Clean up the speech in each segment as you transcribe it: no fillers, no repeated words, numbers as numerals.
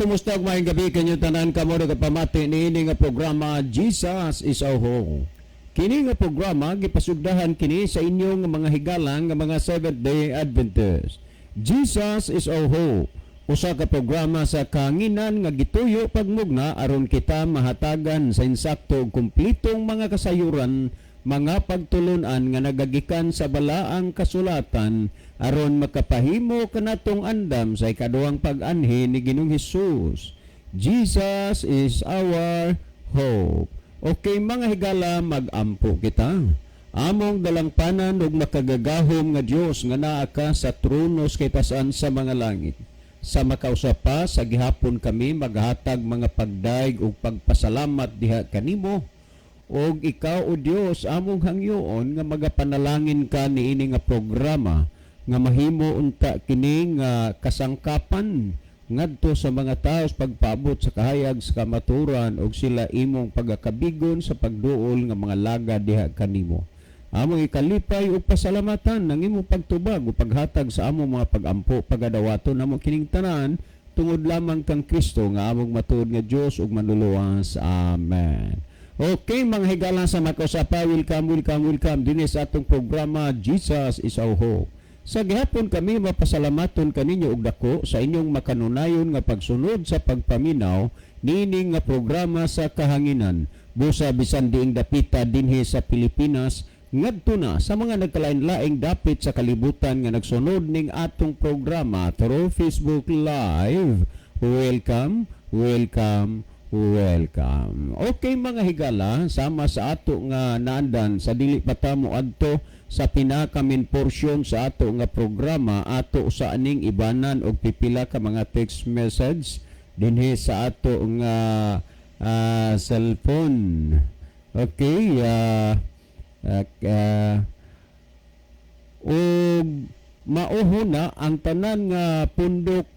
kumusta og maayong gabi kanyo tanan kamo nagapamati niini nga programa Jesus is our Hope. Kini nga programa gipasugdahan kini sa inyong mga higalang nga mga Seventh-day Adventist. Jesus is our Hope. Usa ka programa sa kahanginan nga gituyo pagmugna aron kita mahatagan sa insakto ug kumplitong mga kasayuran, mga pagtulunan nga nagagikan sa balaang kasulatan aron makapahimo kanatong andam sa ikaduhang pag-anhi ni Ginoong Hesus. Jesus is our hope. Okay mga higala, magampo kita. Among dalangpanan ug makagagahom nga Dios nga naa ka sa tronos kay tasan sa mga langit. Sa makausapa sa gihapon kami maghatag mga pagdaig ug pagpasalamat diha kanimo. Og ikaw o Dios among hangyoon nga magapanalangin ka niini nga programa nga mahimo unta kini nga kasangkapan ngadto sa mga tawo pagpaabot sa kahayag sa kamaturan og sila imong pagakabigon sa pagduol nga mga laga diha kanimo. Among ikalipay ug pasalamatan ng imong pagtubag ug paghatag sa among mga pagampo pagadawaton namo kining tanan tungod lamang kang Kristo nga among matuod nga Dios ug manluluwas. Amen. Okay mga higala sa makosapa, welcome din sa atong programa Jesus is our Hope. Sa gihapon kami mapasalamaton kaninyo og dako sa inyong makanunayon nga pagsunod sa pagpaminaw niining nga programa sa kahanginan. Busa bisan diing dapita dinhi sa Pilipinas ngadto na sa mga nagkalain-laing dapit sa kalibutan nga nagsunod ning atong programa through Facebook Live. Welcome. Okay mga higala, sama sa ato nga naandan sa dili patamo adto sa pinakamin porsyon sa ato nga programa ato sa aning ibanan og pipila ka mga text message dinhi sa ato nga cellphone. Okay, og mauhuna ang tanan nga pundok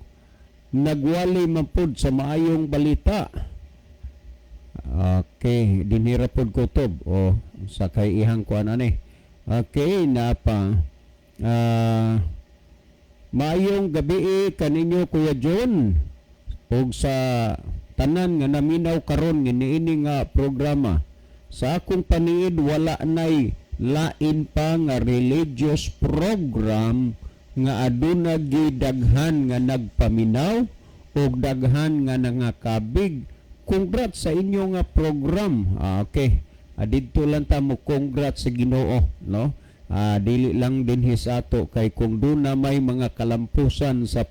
nagwali mampud sa maayong balita. Okay, dinhira pod kutob o sa kay ihang kuan ani. Okay, napa maayong gabi kaninyo Kuya John ug sa tanan nga naminaw karon niini nga programa. Sa akong paniid wala nay lain pa nga religious program nga aduna gidaghan nga nagpaminaw ug daghan nga nangakabig. Congrats sa inyo nga program. Okay. Didto lang ta mo congrats sa Ginoo, no? Dili lang dinhi sa ato kay kung doon na may mga kalampusan sa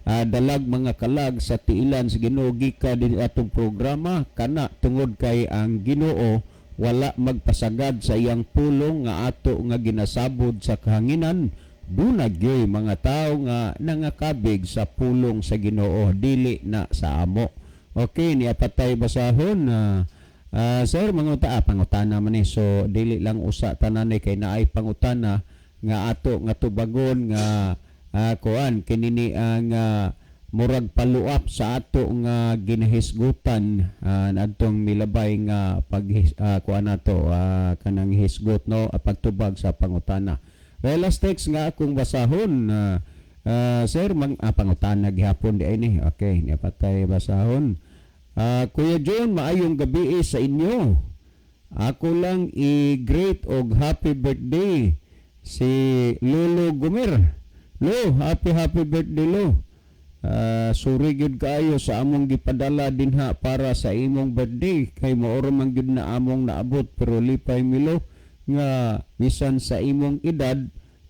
dalag mga kalag sa tiilan sa Ginoo gika din atong programa kana tungod kay ang Ginoo wala magpasagad sa iyang pulong nga ato nga ginasabod sa kahanginan. Dunagyoy mga tao nga nangakabig sa pulong sa Ginoo dili na sa amo. Okay, niya patay basahon sir, pangutana man so dili lang usa tanan kay naay pangutana nga ato nga tubagon nga kuan kinini ang murag paluap sa ato nga ginahisgutan adtong milabay nga pag kuan nato kanang hisgot no pagtubag sa pangutana. Well, last text nga akong basahon sir, pangutana gihapon di ay ni. Okay, niya patay basahon. Kuya John, maayong gabi sa inyo. Ako lang i-great og happy birthday si Lolo Gumer. Lo, happy birthday Lo. Suri gyud kaayo sa among gipadala dinha para sa imong birthday kay maoro man gyud na among naabot pero lipay milo nga bisan sa imong edad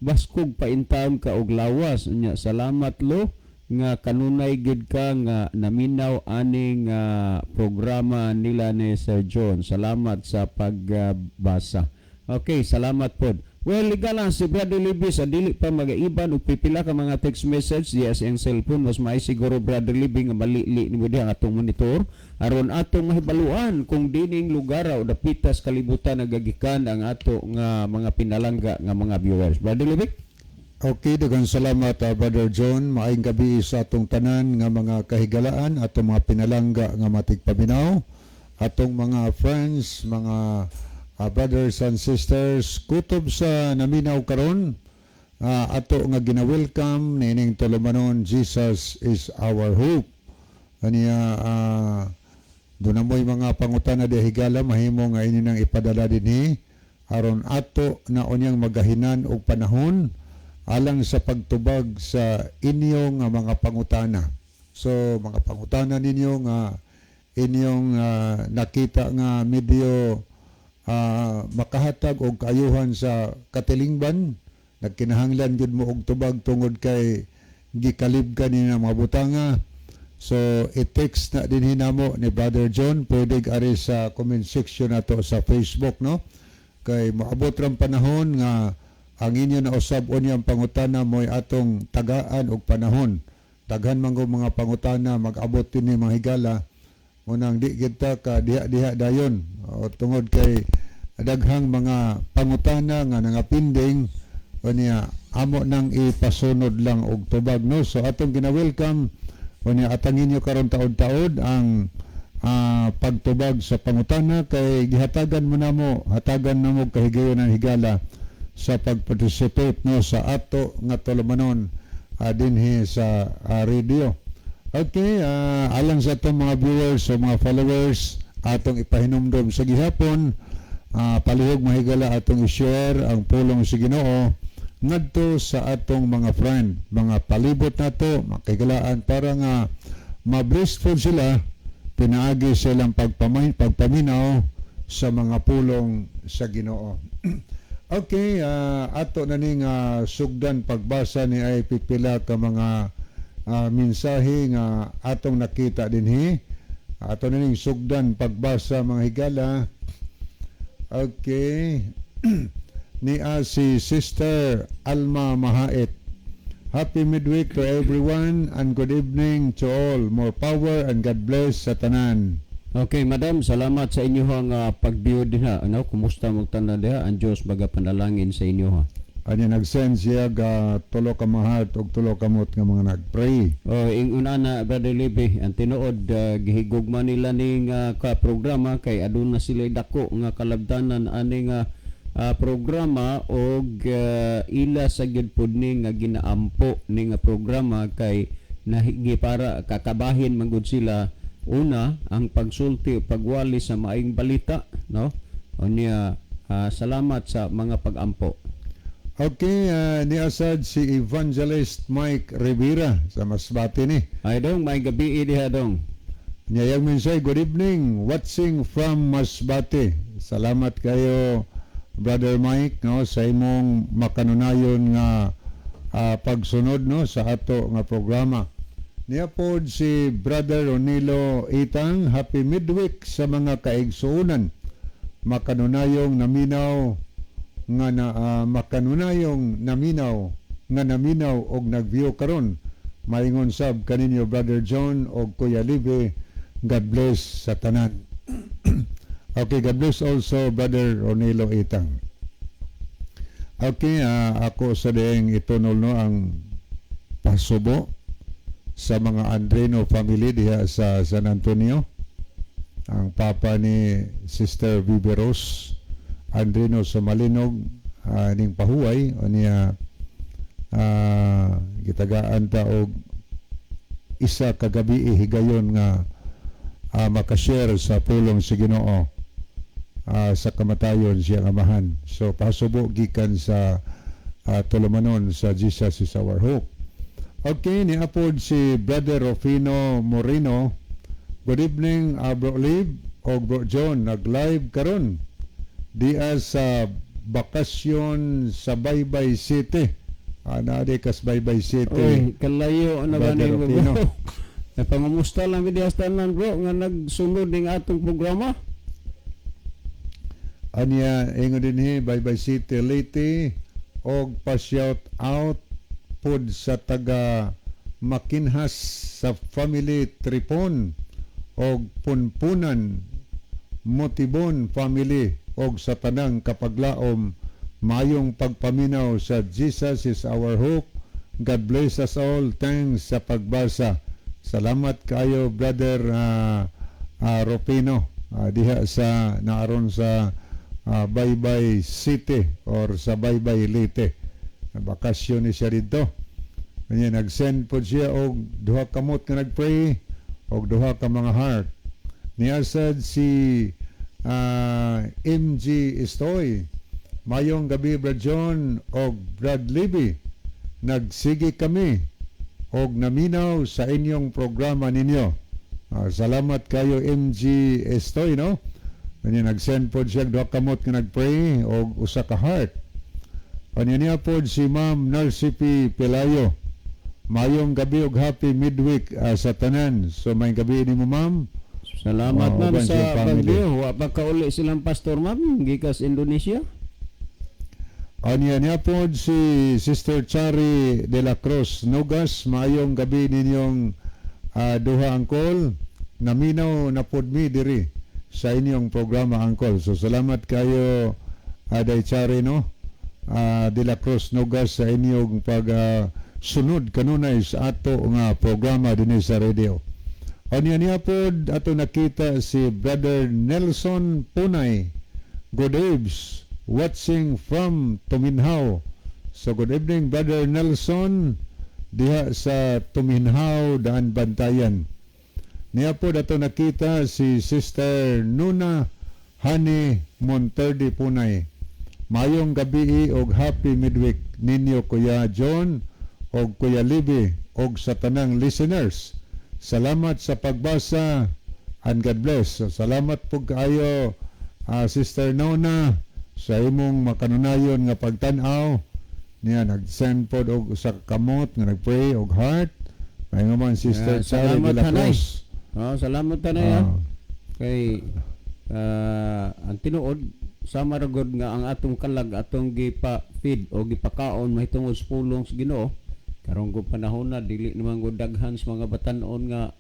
baskog paintaon ka og lawas. Salamat Lo nga kanunay gid ka nga naminaw aning programa nila ni Sir John. Salamat sa pagbasa. Okay, salamat pod. Well, ligala si Brother Libby sa dili pa magaiban og pipila ka mga text message diya sa iyang cellphone. Mas maay siguro Brother Libby nga malili ni mo diha atong monitor aron atong mahibaluan kung dining lugar o dapitas kalibutan nagagikan ang ato nga mga pinalangga nga mga viewers. Brother Libby? Okay, daghang salamat Brother John. Maayong gabi sa atong tanan nga mga kahigalaan, atong mga pinalangga nga matigpaminaw, atong mga friends, mga brothers and sisters, kutob sa naminaw karon, ato nga gina-welcome nining tulumanon, Jesus is our hope. Aniya doon na mo'y mga pangutana di higala mahimo nga ini nang ipadala dinhi aron ato na unyang magahinan og panahon alang sa pagtubag sa inyong mga pangutana. So mga pangutana ninyo nga inyong nakita nga medyo makahatag og kaayuhan sa katilingban, nagkinahanglan gid mo og tubag tungod kay gikalibkan ni mga butanga. So i-text na din hinamo ni Brother John, pwede ari sa comment section nato sa Facebook, no? Kay maabot ram panahon nga ang inyo na usab unyang pangutana mo'y atong tagaan og panahon. Daghan man ko mga pangutana mag-abot din ni mga higala. Munang di kita ka diha-diha dayon. O tungod kay daghang mga pangutana nga nangapinding unya amo nang ipasunod lang og tubag, no? So atong gina-welcome unya atangin nyo karon taod-taod ang pagtubag sa pangutana kay gihatagan mo namo, hatagan namo kahigayon ng higala sa pag-participate, no, sa ato nga tulumanon dinhi sa radio. Okay, alang sa atong mga viewers o mga followers atong ipahinumdom sa gihapon, palihog mahigala atong i-share ang pulong sa Ginoo ngadto sa atong mga friend, mga palibot nato, makigalaan para nga ma-blissful sila pinaagi silang pagpaminaw sa mga pulong sa Ginoo. Okay, ato na ning sugdan pagbasa ni ay pipila ka mga mensahe nga atong nakita dinhi. Ato na ning sugdan pagbasa mga higala. Okay. Ni si Sister Alma Mahait. Happy midweek to everyone and good evening to all. More power and God bless sa tanan. Okay, madam, salamat sa inyo ang pag-view din ha. Ano, kumusta mong tanan diha? Ang Diyos magapanalangin sa inyo ha. Ano nag-send siya tulo ka mahat o tulo kamot nga mga nag-pray. Inguna na, Brother Libby, ang tinuod, gihigugma nila ning ka-programa kay aduna sila dako nga kalabdanan aning programa og ila sa gyud pud ni nga ginaampo ni nga programa kay nahigi para kakabahin man gud sila una ang pagsulti o pagwali sa maayong balita, no? Unya salamat sa mga pag-ampo. Okay, niasad si Evangelist Mike Rivera sa Masbate ni. Ay dong, may gabi diha dong. Niyayang minsay, good evening, watching from Masbate. Salamat kayo Brother Mike, no, sa imong makanunayon nga pagsunod, no, sa ato nga programa. Niya pod si Brother Ronilo Itang, happy midweek sa mga kaigsuunan. Makanunayong naminaw nga makanunayong naminaw nga naminaw og nagview karon. Maingon sab kaninyo Brother John og Kuya Libby. God bless sa tanan. Okay, God bless also Brother Ronilo Itang. Okay, ako sa dieng itunol, no, ang pasubo sa mga Andreno family diha sa San Antonio. Ang papa ni Sister Viveros Andreno sa Malinog ning pahuway o niya gitagaan ta og isa kagabi higayon nga makashare sa pulong sa Ginoo. Sa kamatayon siyang amahan. So pasubo gikan sa tulumanon sa Jesus is our hope. Okay, niapod si Brother Rufino Moreno. Good evening, Bro Lib o Bro John. Nag-live karon diya sa bakasyon sa Baybay City. Naadi kas Baybay City. Oy, kalayo na ba ni Rufino. Pangumusta lang bidiyastan lang bro nga nagsunod ning atong programa. Anya ingon dinhi Baybay City Leyte og pa-shout out pod sa taga Makinhas sa family Tripon og Punpunan Motibon family og sa tanang kapaglaom mayong pagpaminaw sa Jesus is our hope. God bless us all. Thanks sa pagbasa. Salamat kayo Brother Rufino diha sa naaron sa Baybay City or sa Baybay Leyte. Bakasyon ni siya dito. Kanya nag-send po siya og duha kamot nga nag-pray og duha ka mga heart. Niasad si MG Estoy. Mayong gabi Brad John og Brad Libby. Nagsigi kami og naminaw sa inyong programa ninyo. Salamat kayo MG Estoy, no? Kanya nag-send po siya duha kamot nga nag-pray og usa ka heart. Kanya niya po si Ma'am Narcipi Pelayo. Mayong gabi og happy midweek sa tanan. So may gabi ni mo ma'am. Salamat ma'am uban sa siyang family. pagdiyo. Wa pa kauli silang pastor ma'am gikas Indonesia. Anya niya po si Sister Chari de la Cruz Nugas. Mayong gabi ninyong duha angkol. Naminaw na pod mi diri sa inyong programa angkol. So salamat kayo Day Chari, no? De la Cruz Nugas sa inyong sunod kanunay sa ato nga programa dinhi sa radio. Anya niya po ato nakita si Brother Nelson Punay. Good eves, watching from Tuminhaw. So good evening Brother Nelson diha sa Tuminhaw, Daan Bantayan. Niya po ato nakita si Sister Nuna Hani Monterde Punay. Mayong gabi og happy midweek ninyo Kuya John og Kuya Libby og sa tanang listeners. Salamat sa pagbasa and God bless. So, salamat po kayo Sister Nona sa imong makanunayon nga pagtan-aw. Niya nag-send po og sa kamot nga nag-pray og heart. May nga man Sister Chari de la Cruz. Salamat tanay kay ang tinuod sama ra gud nga ang atong kalag atong gipa-feed o gipakaon mahitungod sa pulong sa Ginoo. Karong go panahon na dili naman go daghan sa mga batan-on nga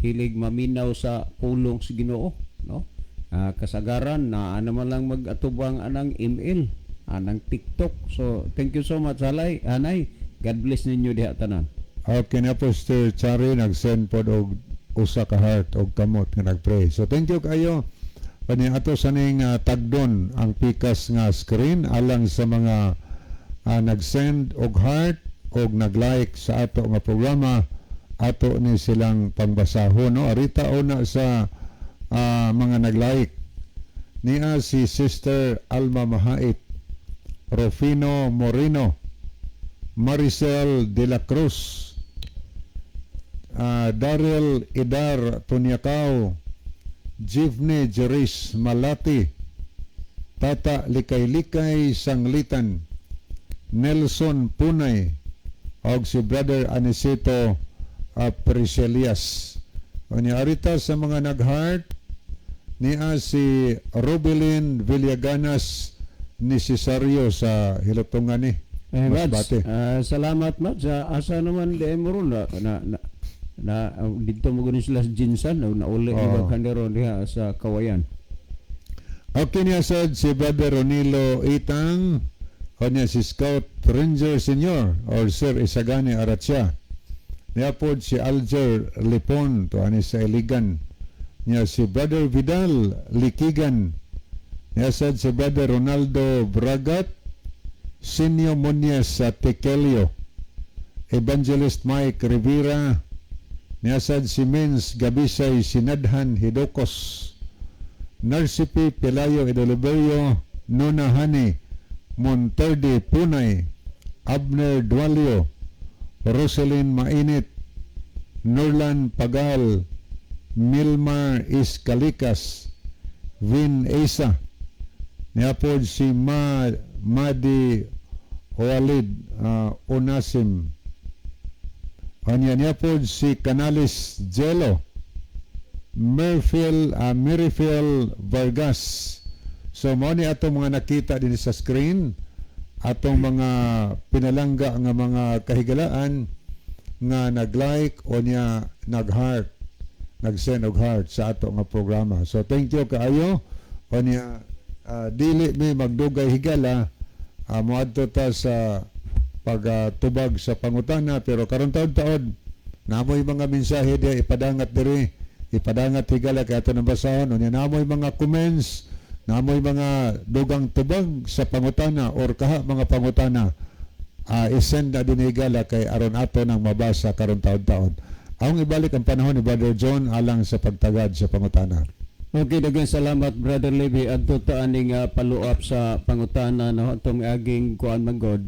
hilig maminaw sa pulong sa Ginoo, no? Kasagaran na naman lang mag-atubang anang email, anang TikTok. So thank you so much Halay, Anay. God bless ninyo diha tanan. Okay na po Sister Chari nag-send po og usa ka heart og kamot nga nag-pray. So thank you kayo. Pani ato sa ning tagdon ang pikas nga screen alang sa mga nag-send og heart og nag-like sa ato nga programa, ato ni silang pangbasahon, no? Arita una sa mga nag-like niya si Sister Alma Mahait, Rufino Moreno, Maricel de la Cruz, Daryl Idar Tunyakaw, Jivne Jeris Malati, Tata Likay-Likay Sanglitan, Nelson Punay, og si Brother Anisito Priscelias. Arita sa mga nag-heart niya si Rubilin Villaganas ni Cesario sa Hilotongan ni Masbate. Salamat Mads. Asa naman di mo ron na dito mo gunin sila sa Jinsan na uli ni Baghandero diha sa Kawayan. Okay niya sad si Brother Ronilo Itang, o niya si Scout Ranger Senior or Sir Isagani Aratsya. Niya po si Alger Lipon to ani sa Iligan. Niya si Brother Vidal Likigan. Niya sad si Brother Ronaldo Bragat, Sinio Muñez sa Tekelio, Evangelist Mike Rivera. Niya sad si Mins Gabisay Sinadhan Hidokos, Narcipi Pelayo Idoliberio, Nona Hani Monterde Punay, Abner Dualio, Roselyn Mainit, Nurlan Pagal, Milmar Iskalikas, Vin Esa. Niya po si Madi Walid Onasim. Niya po si Canales Jello, Merrifield Vargas. So mo ni atong mga nakita din sa screen, atong mga pinalangga nga mga kahigalaan nga nag-like o niya nag-heart, nag-send og heart sa ato nga programa. So thank you kaayo. O niya dili mi magdugay higala, moadto ta sa pagtubag sa pangutana, pero karon taon-taon namoy mga mensahe di ipadangat diri, ipadangat higala kay ato nang basahon. Unya namoy mga comments, namoy mga dugang tubag sa pangutana or kaha mga pangutana, isend na din higala kay aron ato nang mabasa karon taon-taon. Akong ibalik ang panahon ni Brother John alang sa pagtagad sa pangutana. Okay, daghang salamat Brother Levi adto ta aning follow-up sa pangutana no atong aging kuan magod.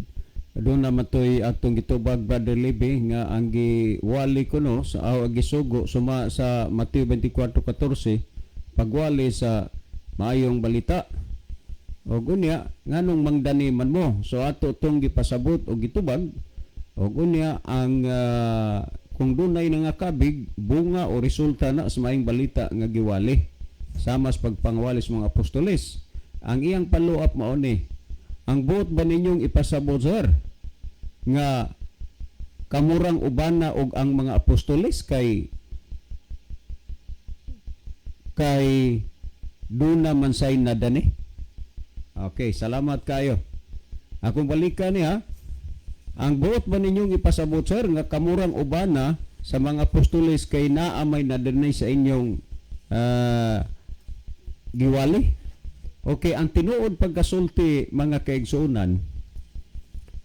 Doon naman to'y atong gitubag Brother Levi nga ang giwali ko no sa gisugo suma sa Mateo 24:14 pagwali sa maayong balita. O gunya nganong mangdaniman mo so ato tong gipasabot o gitubag o gunya ang kung dunay nangakabig bunga o resulta na sa maayong balita nga giwali sama sa pagpangwali sa mga apostoles. Ang iyang follow-up mao ni ang buot ba ninyong ipasabot sir nga kamurang ubana og ang mga apostoles kay duna man say nadani. Okay, salamat kayo. Akong balikan niya, ang buot ba ninyong ipasabot sir nga kamurang ubana sa mga apostoles kay naa may nadani sa inyong giwali? Okay, ang tinuod pagkasulti mga kaigsuonan,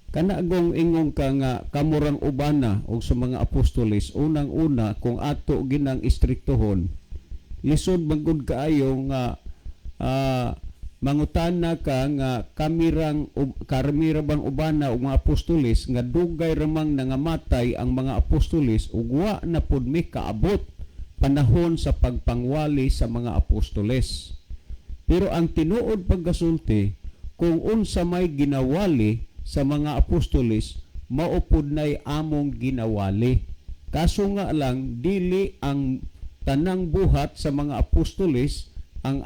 kanagong ingong ka nga kamurang ubana o sa mga apostoles, unang-una kung ato ginang istriktohon, lisod magud kaayo nga mangutana ka nga kamirabang ubana o mga apostoles nga dugay ramang nangamatay ang mga apostoles ug wa na pud mi kaabot panahon sa pagpangwali sa mga apostoles. Pero ang tinuod pagkasulti kung unsa may ginawali sa mga apostoles mao pud nay among ginawali. Kaso nga lang dili ang tanang buhat sa mga apostoles ang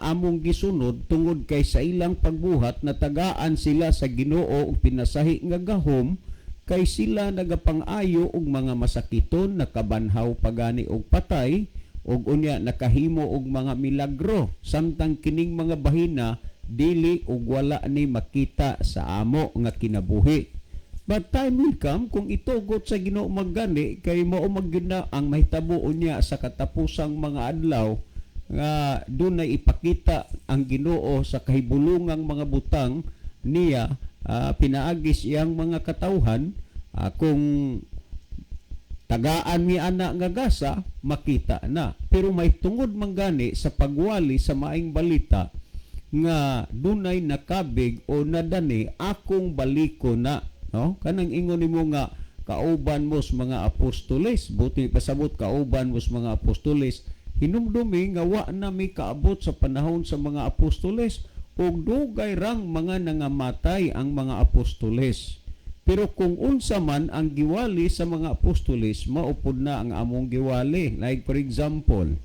among gisunod tungod kay sa ilang pagbuhat natagaan sila sa Ginoo og pinasahi nga gahom kay sila nagapang-ayo og mga masakiton, nakabanhaw pagani og patay og unya nakahimo og mga milagro samtang kining mga bahina dili og wala ni makita sa amo nga kinabuhi. But time will come kung itugot sa Ginoo maggani kay mao magina ang mahitabo unya sa katapusang mga adlaw nga dunay ipakita ang Ginoo sa kahibulungang mga butang niya pinaagis iyang mga katawhan kung tagaan mi ana nga gasa makita na. Pero may tungod manggani sa pagwali sa maayong balita nga dunay nakabig o nadani akong baliko na no kanang ingon nimo nga kauban mo sa mga apostoles buti pasabot kauban mo sa mga apostoles hinumdumi nga wa na mi kaabot sa panahon sa mga apostoles ug dugay rang mga nangamatay ang mga apostoles. Pero kung unsa man ang giwali sa mga apostoles maupod na ang among giwali. Like for example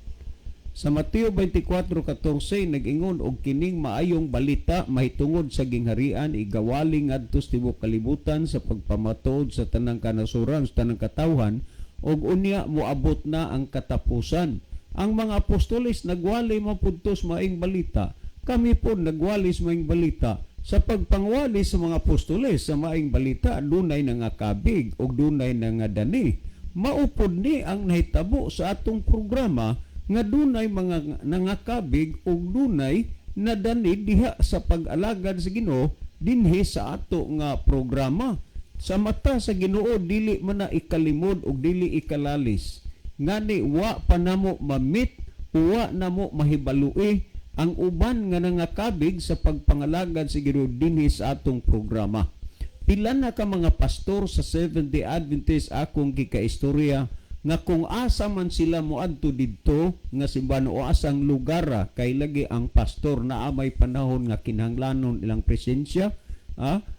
sa Mateo 24:14 nag-ingon og kining maayong balita mahitungod sa gingharian igawali ngadto sa tibuok kalibutan sa pagpamatud sa tanang kanasuran sa tanang katawhan og unya moabot na ang katapusan. Ang mga apostoles nagwali mapudtos maayong balita. Kami po nagwali sa maayong balita. Sa pagpangwali sa mga apostoles sa maayong balita dunay nangakabig og dunay nangadani. Maupod ni ang nahitabo sa atong programa nga dunay mga nangakabig ug dunay nadani diha sa pag-alagad sa Ginoo dinhi sa ato nga programa. Sa mata sa Ginoo dili man na ikalimod ug dili ikalalis. Ngani wa pa namo mamit, wa namo mahibalui ang uban nga nangakabig sa pagpangalagad sa Ginoo dinhi sa atong programa. Pila na ka mga pastor sa Seventh-day Adventist akong gikaistorya nga kung asa man sila moadto didto nga simbahan o asang lugar kay lagi ang pastor na amay panahon nga kinahanglanon ilang presensya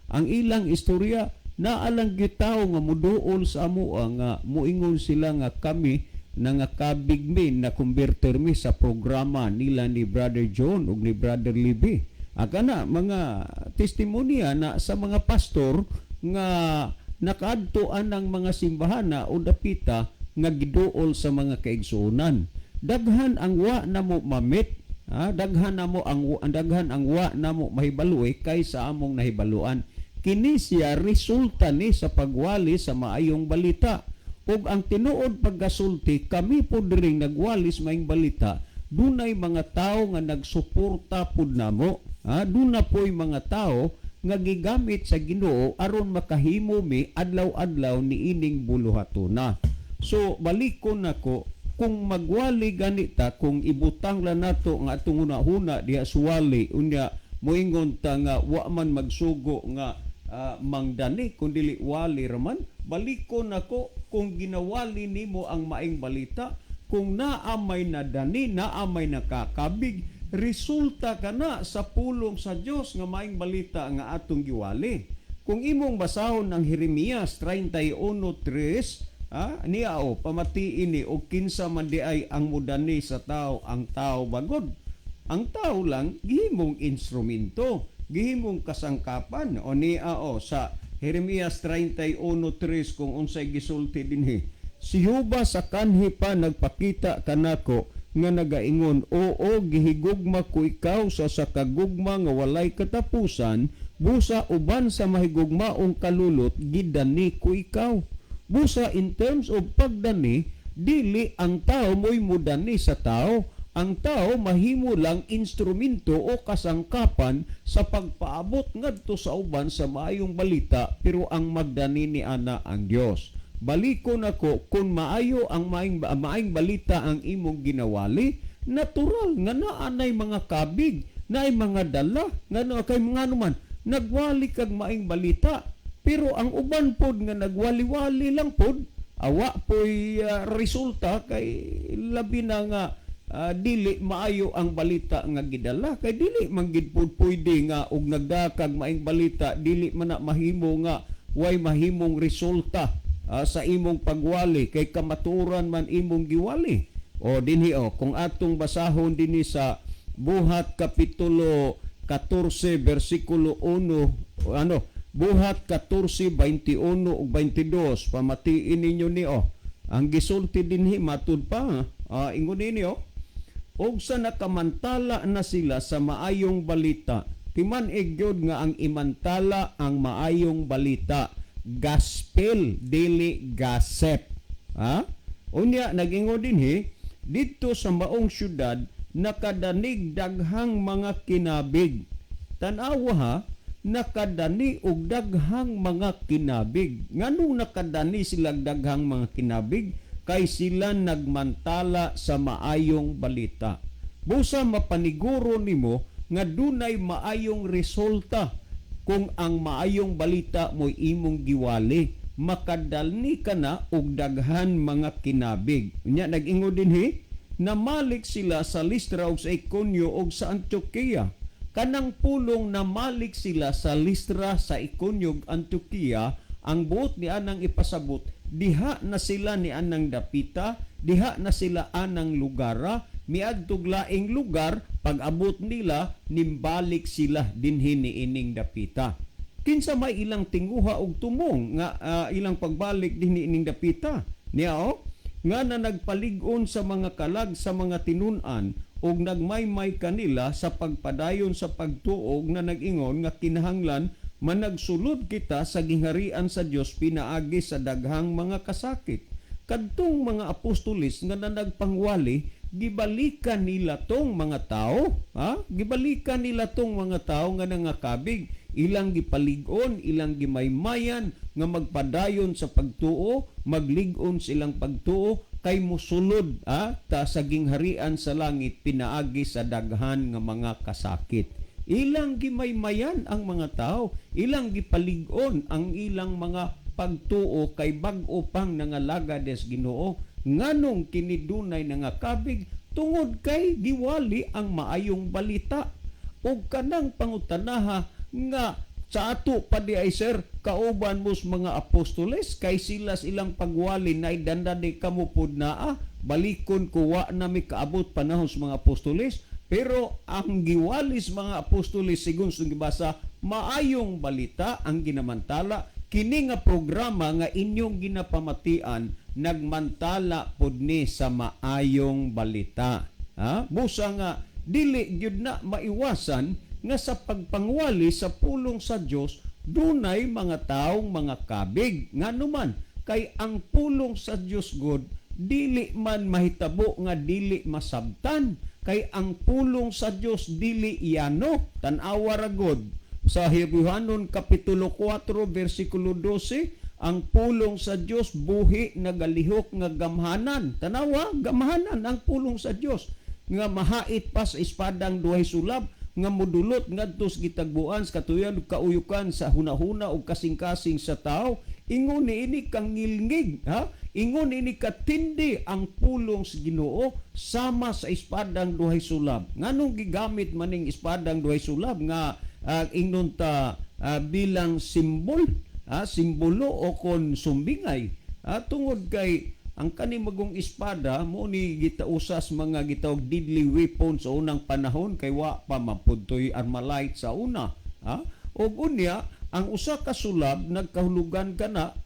ang ilang istorya naalang gitaw nga muduol sa amo nga muingon sila nga kami nangakabig mi na converter mi sa programa nila ni Brother John ug ni Brother Libby. Agana mga testimonya na sa mga pastor nga nakaadtoan ng mga simbahan o dapita nga giduol sa mga kaigsuonan. Daghan ang wa namo mamit, daghan ang wa namo mahibaluy kaysa among nahibaluan. Kini siya resulta ni sa pagwali sa maayong balita. Ug ang tinuod pagkasulti kami po diring nagwali sa maayong balita, dunay mga tao nga nagsuporta pud namo. Duna po'y mga tao nga gigamit sa Ginoo aron makahimo mi adlaw-adlaw ni ining buluhatuna. So balikon nako, kung magwali ganita, kung ibutang lang nato nga atong una-huna diha suwali, unya moingon ta nga wa man magsugo nga mangdani kundi wali raman, balikon nako kung ginawali nimo ang maing balita, kung naamay na dani, naamay nakakabig, resulta kana sa pulong sa Dios nga maing balita nga atong giwali. Kung imong basahon ang Jeremias 31:3, niya pamatiin ni o kinsa man di ay ang mudani sa tao, ang tao bagod. Ang tao lang gihimong instrumento, gihimong kasangkapan. O niya sa Jeremias 31:3 kung unsay gisulti dinhi. Si Jehova sa kanhi pa nagpakita kanako nga nagaingon, oo gihigugma ko ikaw sa kagugma nga walay katapusan, busa uban sa mahigugmaong kalulot gidani ko ikaw. Busa in terms of pagdani, dili ang tao mo'y mudani sa tao. Ang tao mahimo lang instrumento o kasangkapan sa pagpaabot ngadto sa uban sa maayong balita, pero ang magdani ni ana ang Dios. Balikon ako, kung maayo ang maayong balita ang imong ginawali, natural nga naanay mga kabig, naay mga dala, nga kay mga naman nagwali kag maayong balita. Pero ang uban pod nga nagwali-wali lang pod, awa po'y resulta kay labi na nga dili maayo ang balita nga gidala. Kay dili manggid pod pwede nga og nagdakag maing balita, dili man na mahimo nga way mahimong resulta sa imong pagwali, kay kamaturan man imong giwali. O dinhi kung atong basahon dinhi sa Buhat kapitulo 14 bersikulo 1, Buhat 14, 21 ug 22, pamatiin ninyo ni ang gisulti dinhi matud pa, ingon ninyo, og sa nakamantala na sila sa maayong balita, timan gyud nga ang imantala ang maayong balita, gospel dili gossip. Unya nagingon dinhi, dito sa maong syudad nakadanig daghang mga kinabig. Tan-awa nakadani og daghang mga kinabig. Nganong nakadani sila daghang mga kinabig? Kay sila nagmantala sa maayong balita. Busa mapaniguro nimo nga dunay maayong resulta kung ang maayong balita mo imong giwali. Makadalni ka na og daghan mga kinabig. Unya nag-ingon dinhi, namalik sila sa Listra ug sa Iconio ug sa Antioquia. Kanang pulong na malik sila sa Listra, sa Iconio, Antioquia, ang buot ni anang ipasabot, diha na sila ni anang dapita, diha na sila anang lugara, miadtog laing lugar, pag-abot nila, nimbalik sila dinhi ni ining dapita. Kinsa may ilang tinguha og tumong nga ilang pagbalik dinhi ining dapita. Niya nga na nagpalig-on sa mga kalag sa mga tinun-an og nagmaymay kanila sa pagpadayon sa pagtuog na nag-ingon nga kinahanglan managsulod kita sa gingharian sa Dios pinaagi sa daghang mga kasakit. Kadtong mga apostolis nga nagpangwali, gibalikan nila tong mga tao, gibalikan nila tong mga tao nga nangakabig, ilang gipalig-on, ilang gimaymayan nga magpadayon sa pagtuo, maglig-on silang pagtuo kay musulod ta sa gingharian sa langit pinaagi sa daghan nga mga kasakit. Ilang gimaymayan ang mga tao, ilang gipalig-on ang ilang mga pagtuo kay bag-o pang nangalaga des Ginoo. Nganong kinidunay nangakabig tungod kay giwali ang maayong balita. Og kanang pangutanaha nga sa ato pa di ay sir, kauban mos mga apostoles, kay sila ilang pagwali na idanda di kamupod na balikon ko wa na mi kaabot panahon sa mga apostoles, pero ang giwalis mga apostoles sigun sa gibasa, maayong balita ang ginamantala, kini nga programa nga inyong ginapamatian, nagmantala pod ni sa maayong balita. Busa nga, dili gyud na maiwasan nga sa pagpangwali sa pulong sa Dios dunay mga taong mga kabig. Nganuman kay ang pulong sa Dios God dili man mahitabo nga dili masabtan, kay ang pulong sa Dios dili iyano. Tan-awa ra God sa Hebrehanon kapitulo 4 bersikulo 12, ang pulong sa Dios buhi nagalihok nga gamhanan. Tanawa, gamhanan ang pulong sa Dios nga mahait pa sa espadang duhay sulab nga modulot ngadto sa gitagbuan sa katuyan ug kauyukan sa hunahuna ug kasing-kasing sa tao. Ingon niini kang ngilngig, ha? Ingon niini katindi ang pulong sa Ginoo sama sa espadang duhay sulab. Nganong gigamit maning espadang duhay sulab nga ingnon ta bilang simbol, simbolo o kon sumbingay, tungod kay ang kanimagong espada mo ni gitausas mga gitawag deadly weapon sa unang panahon kay wa pa mapudtoy armalite sa una, og unya ang usa ka sulab nagkahulugan kana,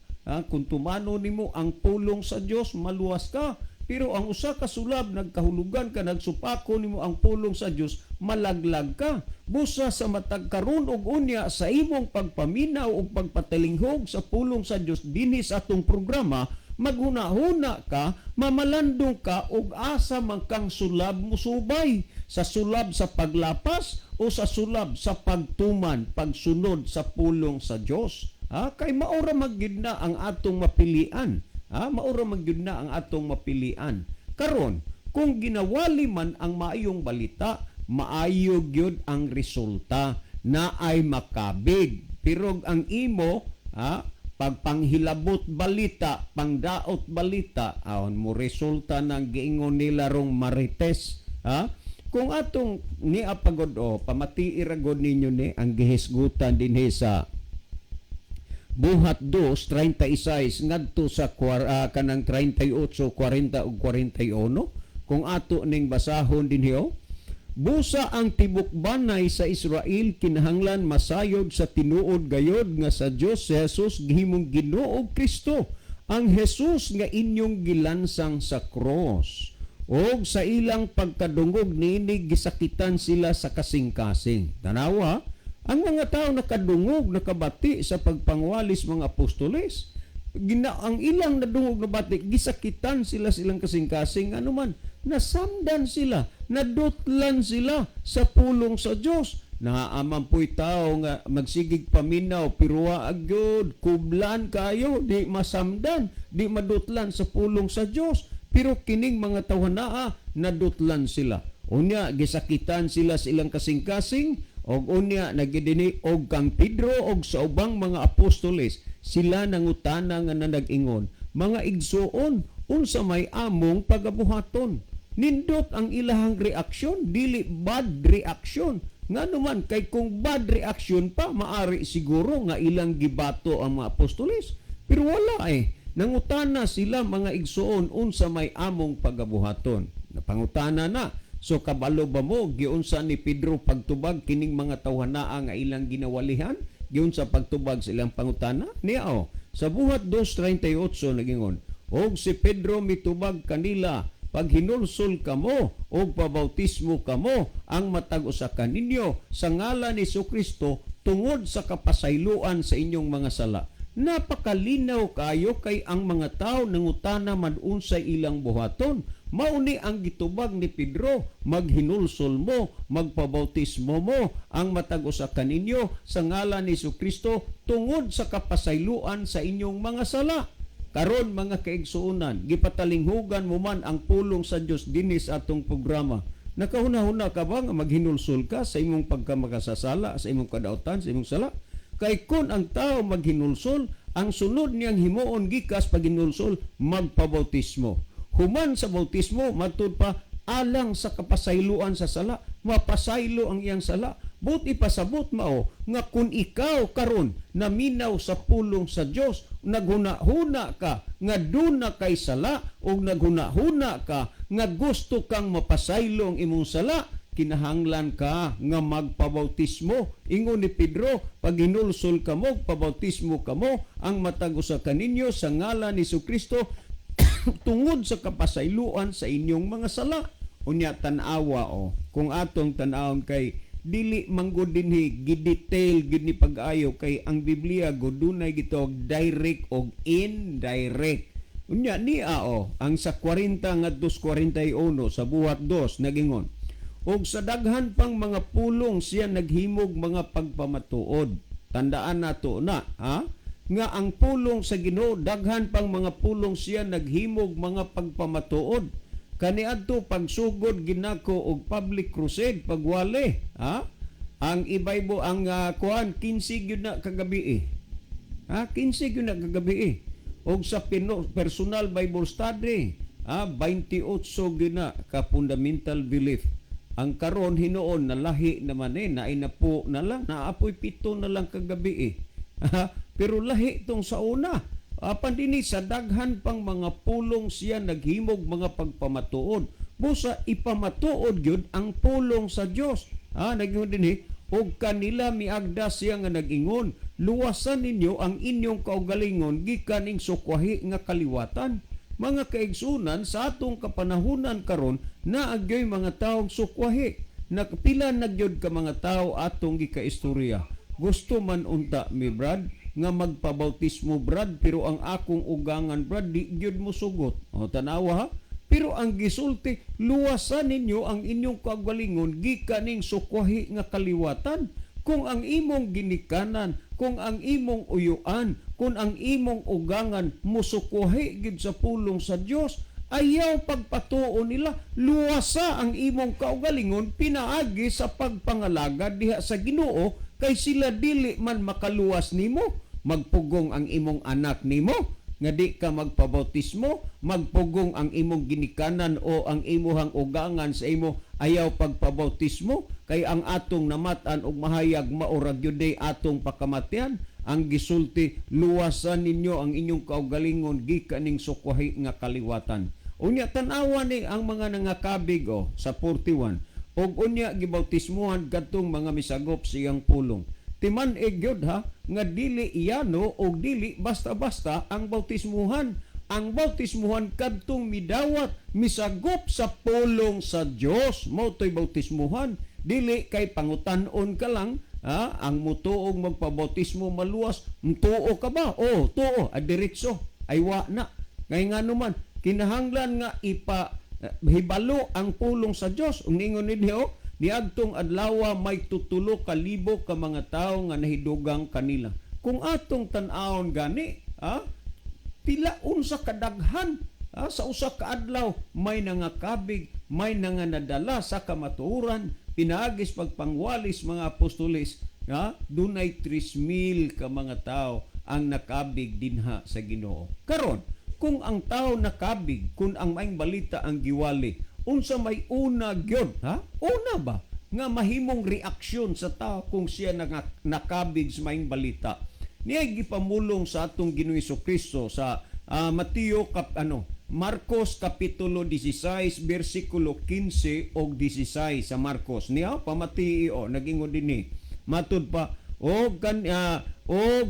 kung tumano nimo ang pulong sa Dios maluwas ka, pero ang usa ka sulab nagkahulugan ka, nagsupako nimo ang pulong sa Dios malaglag ka. Busa sa matag karon og unya sa imong pagpaminaw ug pagpatalinghog sa pulong sa Dios dinhi sa atong programa, maghuna-huna ka, mamalandong ka og asa man kang sulab musubay, sa sulab sa paglapas o sa sulab sa pagtuman, pagsunod sa pulong sa Dios. Kay maura magyud na ang atong mapilian. Maura magyud na ang atong mapilian. Karon, kung ginawali man ang maayong balita, maayo gyud ang resulta na ay makabig. Pero ang imo, pagpanghilabot balita, pangdaot balita, mo resulta ng giingon nila rong marites. Kung atong niapagod pamati iragod ninyo ni ang gihisgutan dinhi sa Buhat 2:36 ngadto sa kanang 38, 40 ug 41. Kung ato ning basahon dinhi, busa ang tibok banay sa Israel kinahanglan masayod sa tinuod gayod nga sa Dios si Jesus gihimong Ginoo ug Kristo, ang Jesus nga inyong gilansang sa cross. Og sa ilang pagkadungog niini gisakitan sila sa kasing-kasing. Tanawa, ang mga tao nakadungog, nakabati sa pagpangwalis mga apostoles, ang ilang nadungog na bati, gisakitan sila silang kasing-kasing, anuman, nasamdan sila, nadutlan sila sa pulong sa Dios. Naaaman po'y tao nga magsigig paminaw, pero agod, kublan kayo, di masamdan, di madutlan sa pulong sa Dios. Pero kining mga tawhanaa, nadutlan sila. Unya, gisakitan sila silang kasing-kasing, og unya nagidini og kang Pedro og sa ubang mga apostoles, sila nangutana nga nag-ingon, mga igsuon, unsa may among pagabuhaton. Nindot ang ilahang reaksyon, dili bad reaksyon. Nga naman, kay kung bad reaksyon pa, maari siguro nga ilang gibato ang mga apostoles. Pero wala Nangutana sila mga igsuon, unsa may among pagabuhaton. Napangutana na. So kabalo ba mo, giunsa ni Pedro pagtubag kining mga tawhanaa nga ilang ginawalihan? Giunsa pagtubag sa ilang pangutana? Niya sa Buhat 2:38 nagingon, og si Pedro mitubag kanila, pag hinulsol kamo o pabautismo kamo ang matag usa kaninyo sa ngalan ni Jesucristo tungod sa kapasayloan sa inyong mga sala. Napakalinaw kayo kay ang mga tao nangutana man unsay ilang buhaton. Mauni ang gitubag ni Pedro, maghinulsol mo, magpabautismo mo ang matag usa kaninyo sa ngalan ni Jesucristo tungod sa kapasayloan sa inyong mga sala. Karon mga kaigsuonan, gipatalinghugan mo man ang pulong sa Dios dinhi sa atong programa. Nakahuna-huna ka ba nga maghinulsol ka sa imong pagkamakasasala, sa imong kadautan, sa imong sala? Kay kun ang tao maghinulsol, ang sunod niyang himuon gikas paghinulsol, magpabautismo. Human sa bautismo, matud pa alang sa kapasayloan sa sala, mapasaylo ang iyang sala. Buti pasabot mao nga kung ikaw karon naminaw sa pulong sa Dios, naghuna-huna ka nga duna kay sala o naghuna-huna ka nga gusto kang mapasaylo ang imong sala, kinahanglan ka nga magpabautismo. Ingon ni Pedro, pag hinulsol kamo, pabautismo kamo ang matag usa kaninyo sa ngalan ni Jesucristo tungod sa kapasayloan sa inyong mga sala. Unya tan-awa kung atong tan-awon kay dili manggod dinhi gidetail gid ni pag-ayo kay ang Biblia gud dunay gitawag direct og indirect. Unya niya ang sa 40 ngadto 41 sa Buhat 2 nagingon, og sa daghan pang mga pulong siya naghimog mga pagpamatuod. Tandaan nato na nga ang pulong sa Ginoo daghan pang mga pulong siya naghimog mga pagpamatuod. Kaniadto pagsugod ginako og public crusade pagwali, ha? Ang ibaybo ang kuan 15 gyud na kagabi. 15 gyud na kagabi. Og sa personal Bible study, 28 gyud na ka fundamental belief. Ang karon hinuon na lahi naman nainapo na lang, naapoy 7 na lang kagabi. Pero lahi itong sa una. Apan dinhi sa daghan pang mga pulong siya naghimog mga pagpamatuod. Busa ipamatuod gyud ang pulong sa Dios. Nagingon dinhi og kanila miagda siya nga nagingon, luwasan ninyo ang inyong kaugalingon gikan ning sukwahi nga kaliwatan. Mga kaigsunan sa atong kapanahunan karon naagyoy mga taong sukwahi. Nakapila nagyod ka mga tao atong gikaistorya. Gusto man unta mi brad nga magpabautismo brad, pero ang akong ugangan brad di gyud mo sugot. Tanawa ha? Pero ang gisulti, luwasan ninyo ang inyong kaugalingon gikan ning sukwahi nga kaliwatan. Kung ang imong ginikanan, kung ang imong uyuan, kung ang imong ugangan musukwahi gid sa pulong sa Dios, ayaw pagpatuo nila, luwasa ang imong kaugalingon pinaagi sa pagpangalagad diha sa Ginoo, kay sila dili man makaluwas nimo. Magpugong ang imong anak nimo nga di ka magpabautismo, magpugong ang imong ginikanan o ang imuhang ugangan sa imo ayaw pagpabautismo, kay ang atong namatan og mahayag maurag yun atong pakamatyan. Ang gisulti, luwasan ninyo ang inyong kaugalingon gikan ning sukwahi nga kaliwatan. Unya tan-awa ni ang mga nangakabig sa 41 og unya gibautismuhan kadtong mga misagop siyang pulong. Timan gyud nga dili iyano o dili basta-basta ang bautismuhan. Ang bautismuhan kadtong midawat misagop sa pulong sa Dios, mao toy bautismuhan. Dili kay pangutan-on ka lang, ang mutuog magpabautismo maluwas, tuo ka ba? Tuo, diretso. Ay wa na. Ngay nga naman kinahanglan nga hibalo ang pulong sa Dios. Ningon ninyo niadtong adlaw may 7,000 ka mga tawo nga nahidugang kanila. Kung atong tan-awon gani, pila unsa kadaghan sa usa ka adlaw may nangakabig, may nanganadala sa kamatuoran, pinaagis pagpangwalis mga apostoles, dunay 3,000 ka mga tawo ang nakabig dinha sa Ginoo. Karon, kung ang tao nakabig, kung ang maayong balita ang giwali, unsa may una gyud, una ba nga mahimong reaksyon sa tao kung siya nakabig sa maayong balita? Niya gipamulong sa atong Ginoong Hesukristo sa Marcos kapitulo 16 bersikulo 15 og 16 sa Marcos. Niya pamatii nagingon dinhi. Matud pa og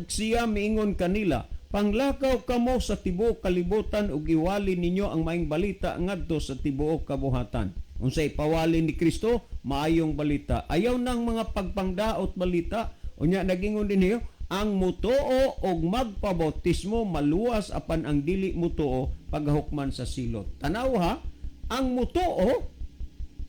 siya miingon kanila, panglakaw kamo sa tibuok kalibutan ug iwali ninyo ang maayong balita ngadto sa tibuok kabuhatan. Unsay pawali ni Kristo? Maayong balita. Ayaw nang mga pagpangdaot balita. Unya nagingon dinhi, ang mutuo og magpabautismo maluwas apan ang dili mutuo paghukman sa silot. Tanaw ang mutuo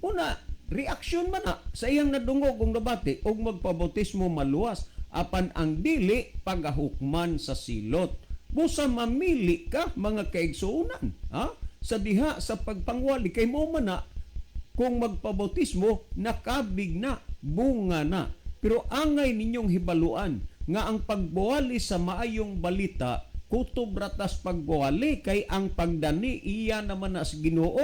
una reaksyon man sa iyang nadungog og nabati og magpabautismo maluwas apan ang dili pagahukman sa silot. Busa mamili ka mga kaigsuonan sa diha sa pagpangwali kay mo man na kung magpabautismo nakabig na, bunga na. Pero angay ninyong hibaluan nga ang pagbuwali sa maayong balita kutob ratas pagbuwali kay ang pagdani iya naman na sa Ginoo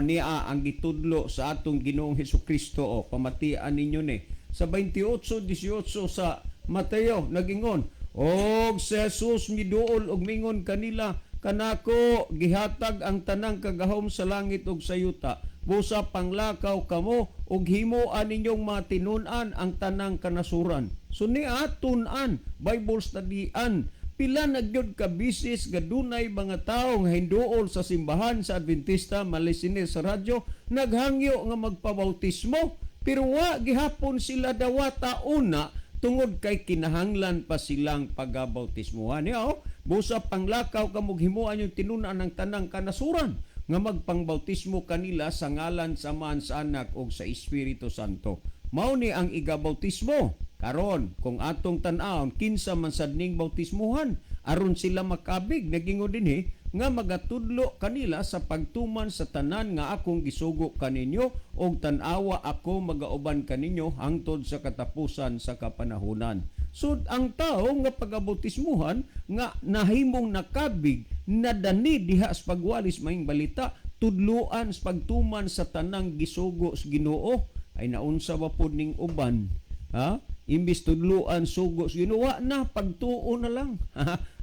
niya ang gitudlo sa atong Ginoong Hesukristo pamatian ninyo ni sa 28:18 sa Mateo nagingon, og si Jesus miduol og mingon kanila, kanako gihatag ang tanang kagahom sa langit ug sa yuta. Busa panglakaw kamo ug himuan ninyong matinun-an ang tanang kanasuran. So niya tun-an, Bible studyan. Pila nagyod ka bisis gadunay mga tawo nga hinduol sa simbahan sa Adventista malisines sa radyo naghangyo nga magpabautismo, pero wa gihapon sila dawata una tungod kay kinahanglan pa silang pagabautismuhan. Busa panglakaw kamo himuan yung tinun-an ang tanang kanasuran nga magpangbautismo kanila sa ngalan sa Man sa Anak ug sa Espiritu Santo. Mao ni ang igabautismo. Karon kung atong tan-awon kinsa man sad ning bautismuhan aron sila makabig nagingon dinhi nga magatudlo kanila sa pagtuman sa tanan nga akong gisugo kaninyo og tan-awa ako magauban kaninyo hangtod sa katapusan sa kapanahunan. So ang tao nga pagabautismuhan nga nahimong nakabig nadani diha sa pagwalis maing balita tudloan sa pagtuman sa tanang gisugo sa Ginoo ay naunsa ba pud ning uban ha imbis tudloan sugo sa Ginoo na pagtuo na lang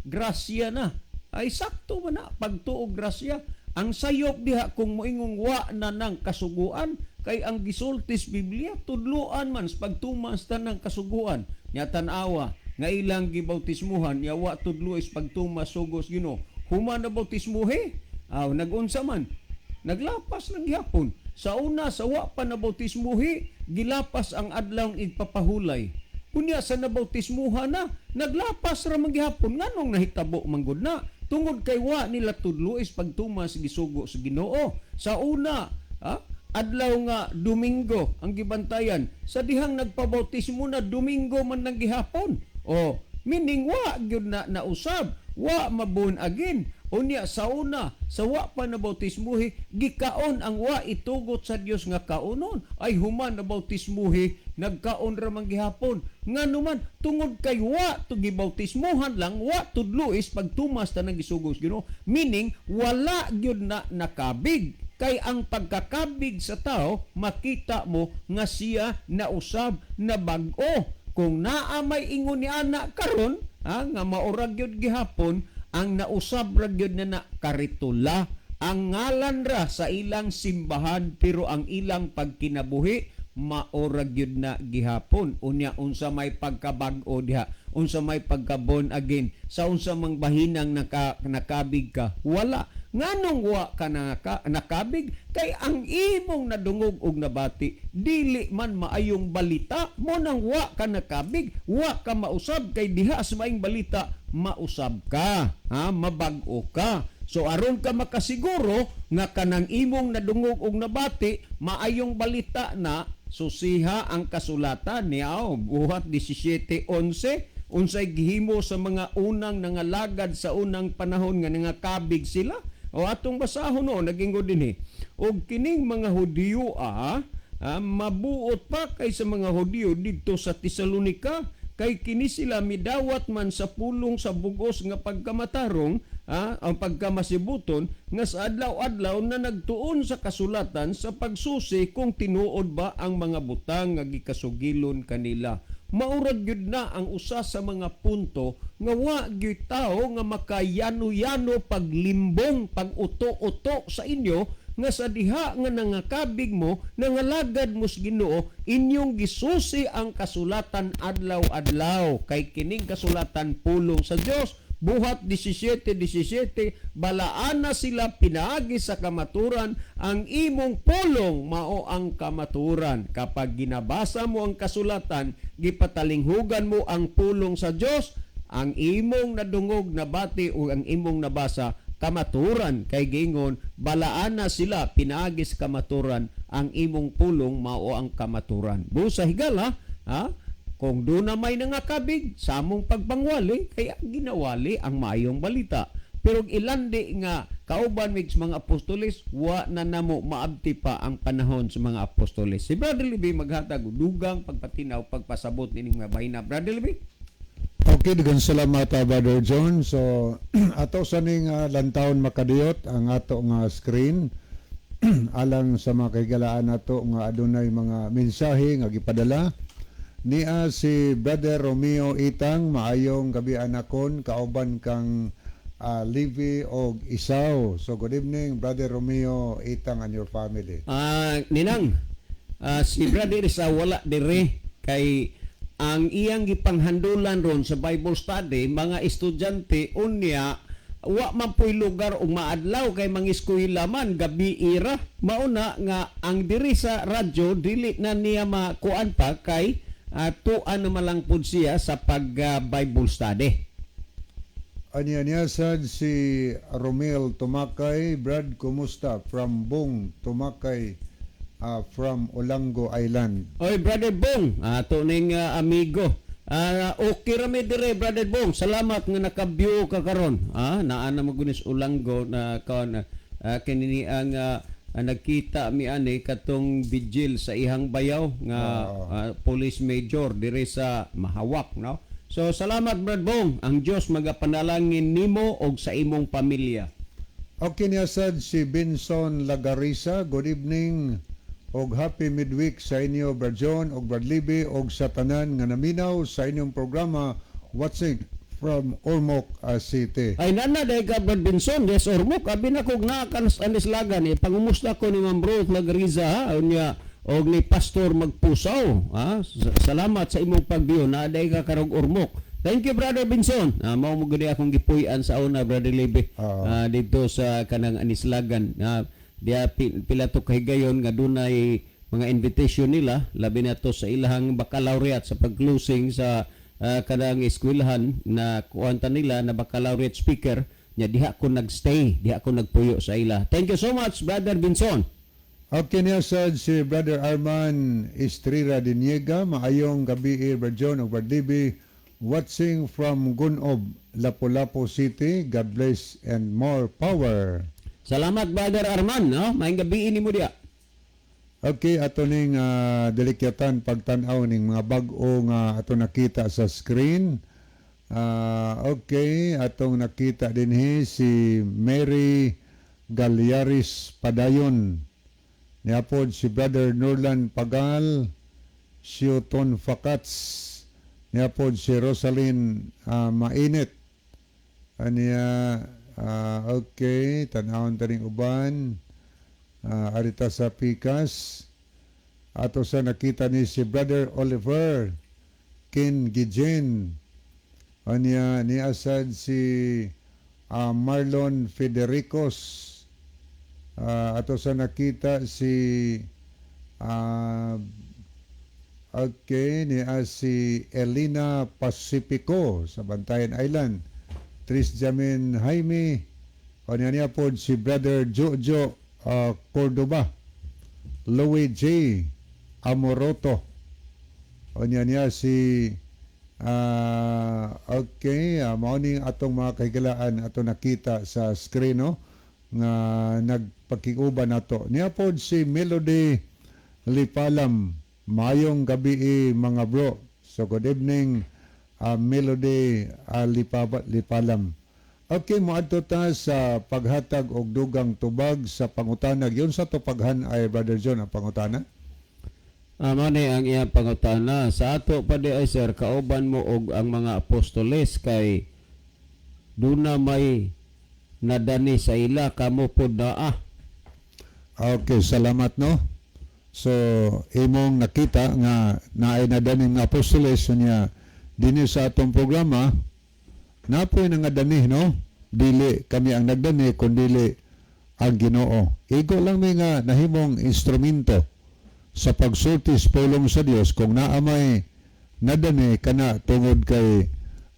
grasya na ay sakto man na pagtuo grasya ang sayop diha kung moingong wa na nang kasuguan kay ang gisultis Biblia tudloan man sa pagtuman sa tanang kasuguan nya tan-awa nga ilang gibautismuhan nya wa tudlo is pagtumas sugo sa Ginoo human na bautismuhe nagunsa man naglapas lang gihapon. Sa una, sa wa pa nabautismuhi, gilapas ang adlaw igpapahulay. Kunya sa nabautismuha na, naglapas ra man gihapon. Nganong nahitabo manggod na? Tungod kay wa nila tudlo is pagtumas gisugo sa Ginoo. Sa una, adlaw nga Domingo ang gibantayan. Sa dihang nagpabautismo na Domingo man nang gihapon. Meaning wa gyud na nausab, wa mabun again. Unya sa una, sa wa pa na bautismuhi, gikaon ang wa itugot sa Dios nga kaunon. Ay human na bautismuhi, nagkaon ra man gihapon. Nganuman tungod kay wa to gibautismuhan lang, wa tudlo is pagtumas ta nang gisugos Ginoo. Meaning wala gyud na nakabig. Kay ang pagkakabig sa tao, makita mo nga siya nausab na bag-o. Kung naa may ingon ni ana karon, nga maurag gyud gihapon, ang nausab ra gyud na karitula ang ngalan ra sa ilang simbahan pero ang ilang pagkinabuhi maura gyud na gihapon. Unya unsa may pagkabag-o diha, unsa may pagkabon again, sa unsa mang bahinang nakabig ka, wala. Nganong wa ka nakabig kay ang imong nadungog og nabati dili man maayong balita mo nang wa ka nakabig, wa ka mausab kay diha sa maayong balita mausab ka, mabag-o ka. So aron ka makasiguro nga kanang imong nadungog og nabati maayong balita na susiha ang kasulatan niya buhat 17:11 unsay gihimo sa mga unang nangalagad sa unang panahon nga nangakabig sila. Atong basahon naginggo dinhi. Og kining mga Hudiyo mabuot pa kay sa mga Hudiyo didto sa Tesalonica kay kini sila midawat man sa pulong sa bugos nga pagkamatarong ang pagkamasibuton nga sa adlaw-adlaw na nagtuon sa kasulatan sa pagsusi kung tinuod ba ang mga butang nga gikasugilon kanila. Maurag gyud na ang usa sa mga punto nga wa gyud tao nga makayano-yano paglimbong pag-uto-uto sa inyo nga sa diha nga nangakabig mo nangalagad mo sa Ginoo inyong gisusi ang kasulatan adlaw-adlaw kay kining kasulatan pulong sa Dios. Buhat 17:17 balaan na sila pinaagi sa kamaturan ang imong pulong mao ang kamaturan. Kapag ginabasa mo ang kasulatan, gipatalinghugan mo ang pulong sa Dios, ang imong nadungog na bati o ang imong nabasa kamaturan kay gingon balaan na sila pinaagi sa kamaturan ang imong pulong mao ang kamaturan. Busa higala kung doon na may nangakabig, sa among pagpangwali, kaya ginawali ang maayong balita. Pero ilandi nga, kauban mig mga apostoles, wa na namo maabti pa ang panahon sa mga apostoles. Si Brother Libby maghatag dugang pagpatinaw, pagpasabot nining mga bahina. Brother Libby? Okay, daghang salamat Brother John. So, ato sa ning lantawon makadiyot ang ato nga screen alang sa mga kahigalaan nato nga adunay mga mensahe nga gipadala. Niya si Brother Romeo Itang, maayong gabi anakon, kauban kang Livy og Isaw. So good evening Brother Romeo Itang and your family. Ninang, si Brother Isaw wala dire kay ang iyang gipanghandulan ron sa Bible study, mga estudyante unya wa man po'y lugar o maadlaw kay mga eskwela man gabi ira mauna nga ang diri sa radyo dili na niya makuan pa kay tuan na malang po siya sa pag-Bible study. Anya sad si Romel Tumakay. Brad, kumusta? From Bong Tumakay, from Olango Island. Oy, Brother Bong, ato ning amigo. Okay ra mi dire, Brother Bong. Salamat nga nakabyo ka karon. Naa na magunis Ulanggo na kaon kinini ang nagkita mi ani katong vigil sa ihang bayaw nga police major dire sa Mahawak, no? So salamat, Brother Bong. Ang Dios magapanalangin nimo og sa imong pamilya. Okay niya sad si Benson Lagarisa. Good evening og happy midweek sa inyo, Brad John og Brad Libby og sa tanan nga naminaw sa inyong programa watching from Ormoc City. Ay nana day ka, Brad Benson, des Ormoc, abi na kog nakakas anislagan pangumusta ko ni Ma'am Ruth Lagariza unya og ni Pastor Magpusaw. Salamat sa imong pagbiyo na day ka karog Ormoc. Thank you, Brother Benson. Mao mo gudi akong gipuy-an sa una, Brother Libby, dito sa kanang anislagan. Dia pila to kahigayon nga dunay mga invitation nila labi na to sa ilahang baccalaureate sa pag-closing sa kanang eskwelahan na kuwanta nila na baccalaureate speaker nya diha ko nagstay, diha ko nagpuyo sa ila. Thank you so much, Brother Benson. Okay niya sad si Brother Arman Estrira Diniega. Maayong gabi, Brad John o Brad Libby, watching from Gunob, Lapu-Lapu City. God bless and more power. Salamat, Brother Arman, no? Maayong gabi mo dia. Okay, ato ning delikyatan pagtan-aw ning mga bag-o nga ato nakita sa screen. Okay, atong nakita dinhi si Mary Galyaris Padayon. Niapod si Brother Norlan Pagal, Sioton Fakats. Niapod si Rosalyn Mainit. Aniya okay, tanawon taning uban. Arita sa Pikas. Ato sa nakita ni si Brother Oliver Kin Gijen. Anya ni asad si Marlon Federicos. Ato sa nakita si okay, ni si Elina Pacifico sa Bantayan Island. Tris Jamin Jaime. Anya niya po si Brother Jojo Cordoba, Louis J. Amoroto. Anya niya si okay, mauning atong mga kahigalaan ato nakita sa screen, no? Nga nagpakiguban nato. Niya po si Melody Lipalam. Mayong gabi mga bro. So good evening, Melody Lipalam. Okay, moadto ta sa paghatag og dugang tubag sa pangutana. Yun sa tupaghan ay Brother John ang pangutana. Mani ang iyang pangutana. Sa ato pa di ay sir, kauban mo og ang mga apostoles kay duna may nadani sa ila kamo pod naa. Okay, salamat, no? So, imong nakita nga naay nadani nga apostoles niya dinhi sa atong programa. Napoy na nga dani, no? Dili kami ang nagdani, kundili ang Ginoo. Igo lang may nga nahimong instrumento sa pagsultis pulong sa Dios kung naamay nadani kana tungod kay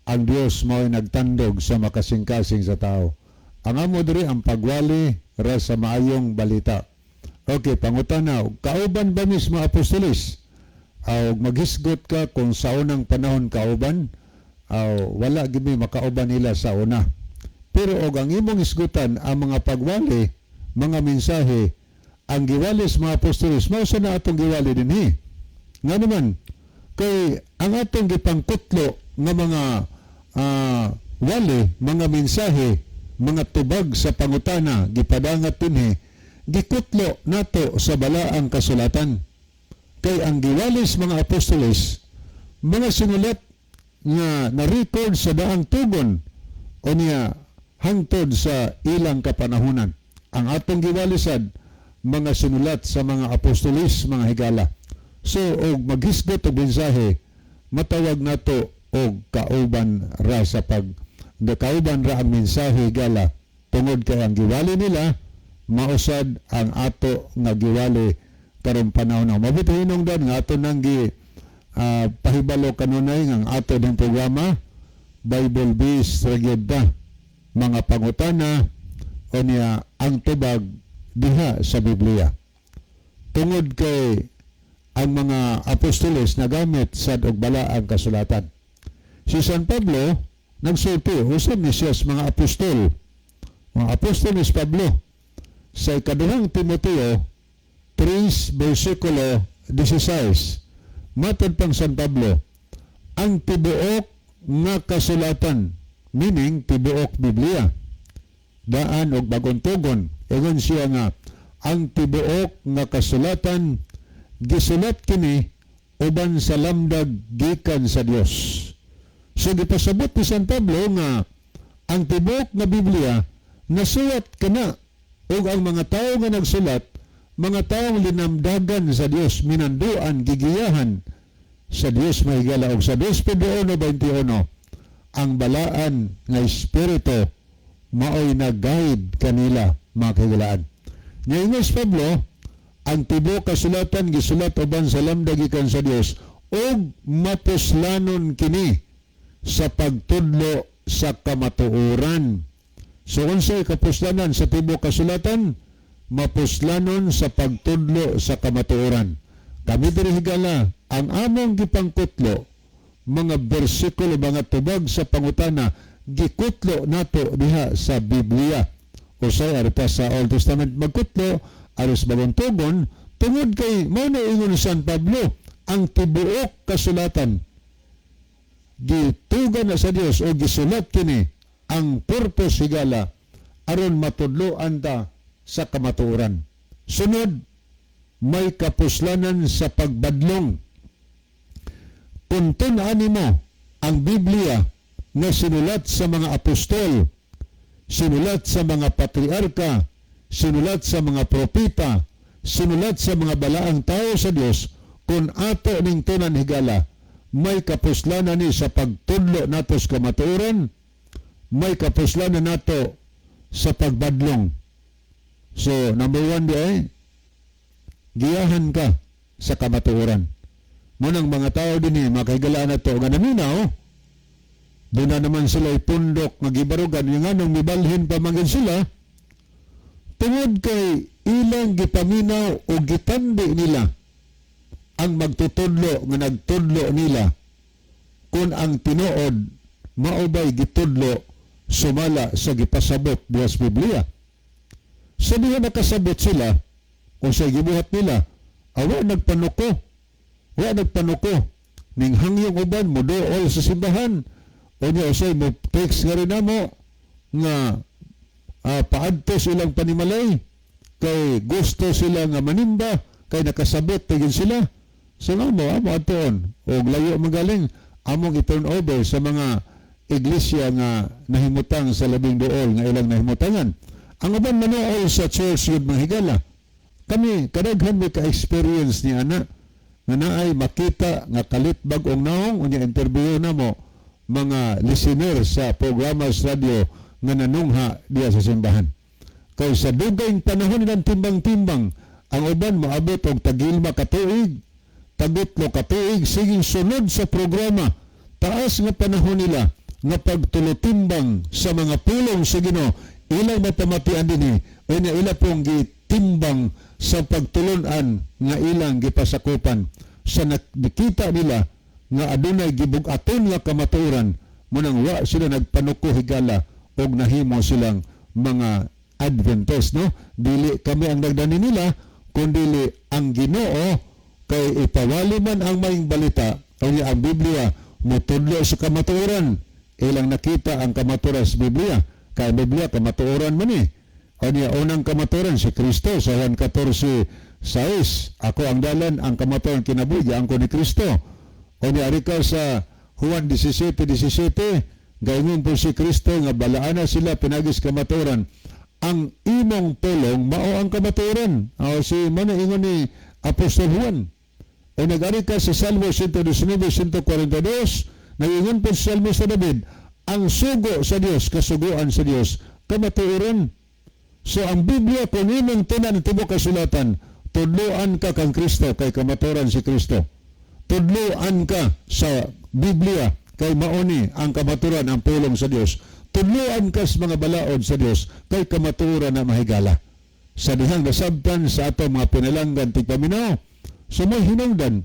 ang Dios mao'y nagtandog sa makasing-kasing sa tao. Ang amo diri ang pagwali ra sa maayong balita. Okay, pangutana, kauban ba mismo apostoles? Aw maghisgot ka kung sa unang panahon kauban? Wala gimi makauban nila sa una. Pero og ang imong isgutan ang mga pagwali, mga mensahe, ang giwali sa mga apostoles, mao sa na atong giwali dinhi. Nga naman, kay ang atong gipangkutlo nga mga wali, mga mensahe, mga tubag sa pangutana, gipadangat dinhi, gikutlo nato sa balaang kasulatan. Kay ang giwali sa mga apostoles, mga sinulat nga na-record sa daang tugon o niya hangtod sa ilang kapanahunan. Ang atong giwalisad, mga sinulat sa mga apostolis, mga higala. So, og maghisgot og mensahe, matawag nato og kauban ra sa kauban ra ang mensahe higala. Tungod kay ang giwali nila, mausad ang ato nga giwali karong panahon. Mabuti hinungdan nga ato nang pahibalo kanunay ng ato ng programa Bible Based Ragyada, mga pangutana o niya ang tubag diha sa Biblia. tungod kay ang mga apostoles nagamit sad og bala ang kasulatan. Si San Pablo nagsulti usab ni siya sa mga apostol. Mga apostol ni Pablo sa ikaduhang Timoteo 3 versikulo 16. Matod pang San Pablo, ang tibuok nga kasulatan, meaning tibuok Biblia, daan og bagong tugon. Ingon siya nga, ang tibuok nga kasulatan gisulat kini uban sa lamdag gikan sa Dios. So gipasabot ni San Pablo nga ang tibuok nga Biblia nasulat kana ug ang mga tawo nga nagsulat mga taong linamdagan sa Dios, minanduan, gigiyahan sa Dios mahigala og sa 2 Pedro 1:21 ang balaan nga espiritu maoy nag-guide kanila mga kahigalaan. Ngayon si Pablo, ang tibuok kasulatan gisulat uban sa lamdag gikan sa Dios ug mapuslanon kini sa pagtudlo sa kamatuoran. So unsay kapuslanan sa tibuok kasulatan? Mapuslanon sa pagtudlo sa kamatuoran. Kami diri higala ang among gipangkutlo mga bersikulo, mga tubag sa pangutana gikutlo nato diha sa Biblia. Usay arita sa Old Testament magkutlo aros bagong tugon tungod kay mao na ingon ni San Pablo ang tibuok kasulatan gitugan na sa Dios o gisulat kini ang purpose higala aron matudloan ta sa kamatuoran. Sunod, may kapuslanan sa pagbadlong. Kung tunaan mo ang Biblia na sinulat sa mga apostol, sinulat sa mga patriarka, sinulat sa mga propeta, sinulat sa mga balaang tao sa Dios, kung ato ning tunan higala, may kapuslanan ni sa pagtudlo nato sa kamatuoran, may kapuslanan nato sa pagbadlong. So, number 1 di ay, giyahan ka sa kamatuoran. Munang mga tao din makahigalaan na ito, nga naminaw, doon na naman sila ipundok, magibarugan, yung anong mibalhin pamangin sila, tungod kay ilang gipaminaw o gitandi nila ang magtutudlo, nga nagtudlo nila, kung ang tinuod, maubay gitudlo, sumala sa gipasabot diya sa Biblia. Sa diha nakasabot sila, o sa gibuhat nila, awa nagpanuko, ning hangyong uban mo dool sa simbahan, o niya usay mo text nga rin mo, nga paadto silang panimalay, kay gusto sila nga manimba, kay nakasabot tigin sila. So nga mo, amo atoon, o layo magaling, among i-turn over sa mga iglesia nga nahimutang sa labing dool nga ilang nahimutangan. Ang uban manuol sa church yun mga higala. Kami, kadaghan may ka-experience ni ana, nga naay makita nga kalit bagong naong, unya interview na mo, mga listener sa programa sa radio nga nanungha diya sa simbahan. Kay sa dugayng panahon nilang timbang-timbang, ang uban moabot og tagilma katuig, tagutlo katuig, siging sunod sa programa, taas nga panahon nila, nga pagtulutimbang sa mga pulong sa Ginoo, ilang matamatian din o na ila pong gitimbang sa pagtulunan nga ilang gipasakupan sa nakikita nila nga adunay gibug-aton nga kamatuoran munang wa sila nagpanuko higala og nahimo silang mga Adventist, no? Dili kami ang nagdani nila kundi ang Ginoo kay ipawali man ang maayong balita o ang Biblia mutudlo sa kamatuoran ilang nakita ang kamatuoran sa Biblia. Kaya Biblia, kamatuoran man O niya, unang kamatuoran si Kristo sa Juan 14:6. Ako ang dalan, ang kamatuoran kinabuhi, ang ko ni Kristo. O niya, arika sa Juan 17:17, gayon po si Kristo nga balaana sila pinagis kamatuoran. Ang imong pulong, mao ang kamatuoran. O si manaingon ni Apostol Juan. O nag-arika sa Salmo 119:142, nag-ingon po sa Salmo sa David, ang sugo sa Dios, kasuguan sa Dios, kamatuoran. So ang Biblia, kung imong tunan tibuok kasulatan, tudloan ka kang Kristo, kay kamatuoran si Kristo. Tudloan ka sa Biblia, kay mauni ang kamatuoran ang pulong sa Dios. Tudloan ka sa mga balaod sa Dios, kay kamatuoran na mahigala. sa dihang nasabtan sa ato mga pinalanggan tigpaminaw. So may hinungdan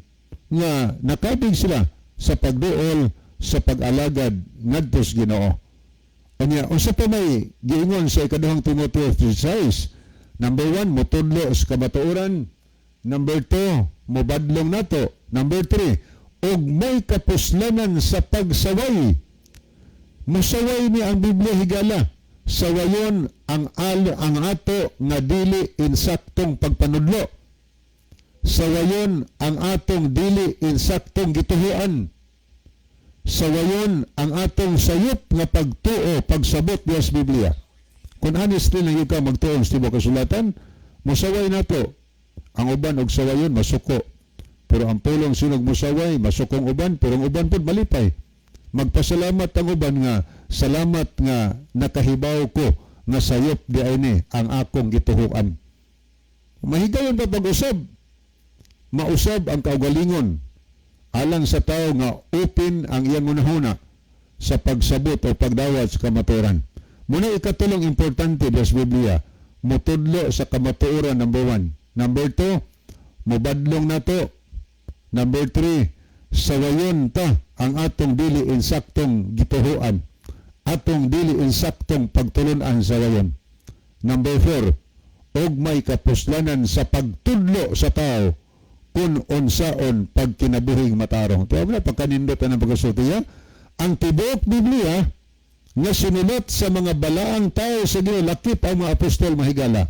nga nakabig sila sa pagduol sa pag-alagad ngadto sa Ginoo. Unya unsa pa may giingon sa ikaduhang Timoteo 3:6? Number 1, motudlo sa kamatuoran. Number 2, mobadlong nato. Number 3, og may kapuslanan sa pagsaway. Musaway ni ang Biblia higala. Sawayon ang ato nga dili insaktong pagpanudlo. Sawayon ang atong dili insaktong gituhuan. Sawayon ang atong sayop nga pagtuo, pagsabot diya sa Biblia. Kung honestly lang ikaw magtuo sa tibuok kasulatan, musaway nato. Ang uban og sawayon masuko. Pero ang pulong sinog musaway, masukong uban, pero ang uban pud malipay. Magpasalamat ang uban nga, salamat nga nakahibaw ko nga sayop di ini ang akong gituhuan. Mahigayon pa pag-usab. Mausab ang kaugalingon alang sa tao nga open ang iyang unahuna sa pagsabot o pagdawat sa kamatuoran. Muna ikatulong importante sa Biblia, mutudlo sa kamatuoran, number 1. Number 2, mubadlong nato. Number 3, sawayon ta ang atong dili insaktong gituhuan, atong dili insaktong pagtulunan sa wayon. Number 4, og may kapuslanan sa pagtudlo sa tao kung unsaon pagkinabuhing matarong. Kaya wala pagkanindot ang pagkasultiya. Ang tibuok Biblia nga sinulat sa mga balaang tao sa Ginoo, lakip ang mga apostol mahigala.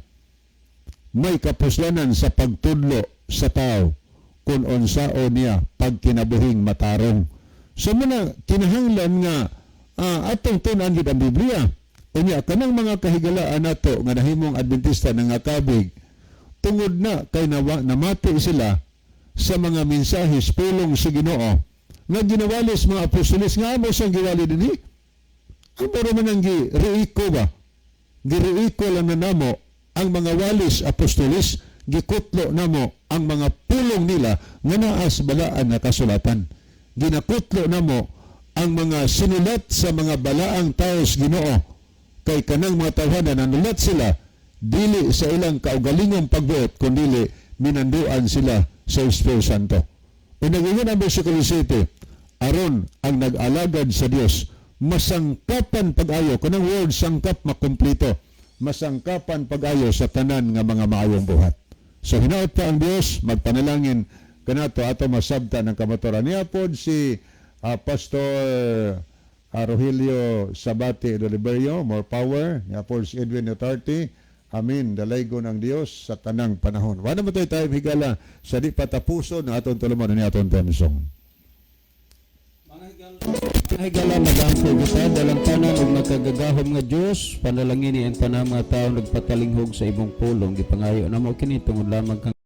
May kapuslanan sa pagtudlo sa tao kung unsaon niya pagkinabuhing matarong. So muna kinahanglan nga atong tunan gid ang Biblia. Unya kanang mga kahigalaan nato nga nahimong Adventista nga kabig tungod na kay namati sila sa mga mensahes pulong sa Ginoo nga ginawalis mga apostoles nga amo siyang giwali dinhi. Ang para man ang gireiko ba? Gireiko lang na namo ang mga walis apostoles, gikutlo namo ang mga pulong nila nga naa sa balaan na kasulatan. Ginakutlo namo ang mga sinulat sa mga balaang tao sa Ginoo kay kanang mga tawhanan nanulat sila dili sa ilang kaugalingong pagbuot kundi minanduan sila sa Espiritu Santo. O nagingon ang versikulo 7, aron ang nag-alagad sa Dios masangkapan pag-ayo, kanang word sangkap makumplito, masangkapan pag-ayo sa tanan nga mga maayong buhat. So hinaot pa ang Dios, magpanalangin kanato ato masabta ng kamatuoran niya pod si Pastor Rogelio Sabate de Liberio, more power, niya pod si Edwin Duterte. Amin. Dalaygo ng Dios sa tanang panahon. Wala mo tayo higala sa di patapuso na atong tuluman ni atong tensong. Mga higala mag-angkol kita dalang tanan ug nakagagahom nga Dios, panalangin ni ang tanang mga tao nagpatalinghog sa imong pulong, gipangayo namo kini tungod lamang kang